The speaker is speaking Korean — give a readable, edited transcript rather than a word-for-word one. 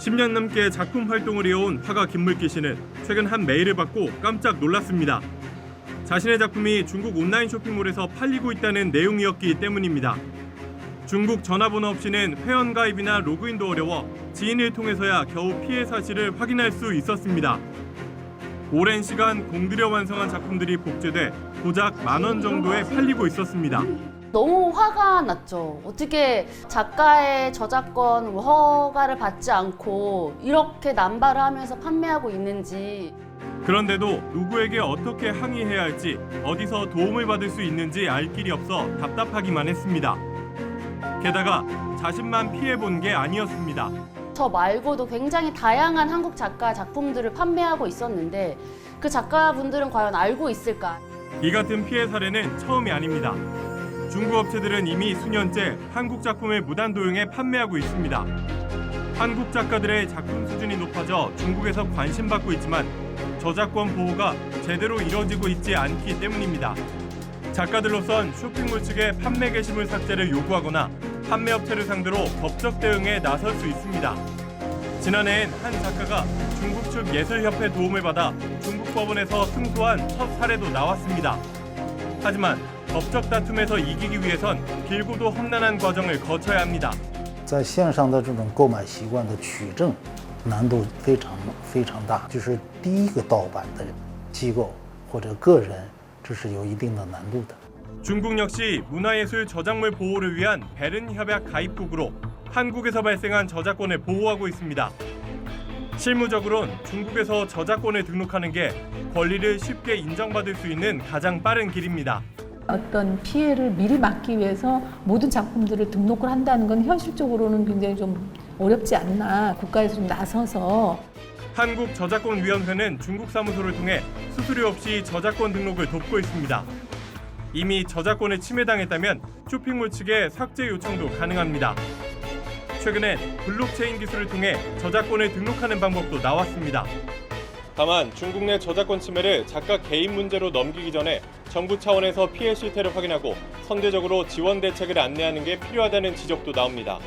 10년 넘게 작품 활동을 이어온 화가 김물기 씨는 최근 한 메일을 받고 깜짝 놀랐습니다. 자신의 작품이 중국 온라인 쇼핑몰에서 팔리고 있다는 내용이었기 때문입니다. 중국 전화번호 없이는 회원가입이나 로그인도 어려워 지인을 통해서야 겨우 피해 사실을 확인할 수 있었습니다. 오랜 시간 공들여 완성한 작품들이 복제돼 고작 10,000원 정도에 팔리고 있었습니다. 너무 화가 났죠. 어떻게 작가의 저작권 허가를 받지 않고 이렇게 남발을 하면서 판매하고 있는지. 그런데도 누구에게 어떻게 항의해야 할지, 어디서 도움을 받을 수 있는지 알 길이 없어 답답하기만 했습니다. 게다가 자신만 피해본 게 아니었습니다. 저 말고도 굉장히 다양한 한국 작가 작품들을 판매하고 있었는데 그 작가분들은 과연 알고 있을까? 이 같은 피해 사례는 처음이 아닙니다. 중국 업체들은 이미 수년째 한국 작품을 무단 도용해 판매하고 있습니다. 한국 작가들의 작품 수준이 높아져 중국에서 관심받고 있지만 저작권 보호가 제대로 이뤄지고 있지 않기 때문입니다. 작가들로선 쇼핑몰 측에 판매 게시물 삭제를 요구하거나 판매업체를 상대로 법적 대응에 나설 수 있습니다. 지난해엔 한 작가가 중국 측 예술협회 도움을 받아 중국 법원에서 승소한 첫 사례도 나왔습니다. 하지만 법적 다툼에서 이기기 위해선 길고도 험난한 과정을 거쳐야 합니다. 在线上的这种购买习惯的取证难度非常大，就是第一个盗版的机构或者个人，这是有一定的难度的。 중국 역시 문화예술 저작물 보호를 위한 베른 협약 가입국으로 한국에서 발생한 저작권을 보호하고 있습니다. 실무적으론 중국에서 저작권을 등록하는 게 권리를 쉽게 인정받을 수 있는 가장 빠른 길입니다. 어떤 피해를 미리 막기 위해서 모든 작품들을 등록을 한다는 건 현실적으로는 굉장히 좀 어렵지 않나, 국가에서 좀 나서서. 한국저작권위원회는 중국 사무소를 통해 수수료 없이 저작권 등록을 돕고 있습니다. 이미 저작권을 침해당했다면 쇼핑몰 측에 삭제 요청도 가능합니다. 최근엔 블록체인 기술을 통해 저작권을 등록하는 방법도 나왔습니다. 다만 중국 내 저작권 침해를 작가 개인 문제로 넘기기 전에 정부 차원에서 피해 실태를 확인하고 선제적으로 지원 대책을 안내하는 게 필요하다는 지적도 나옵니다.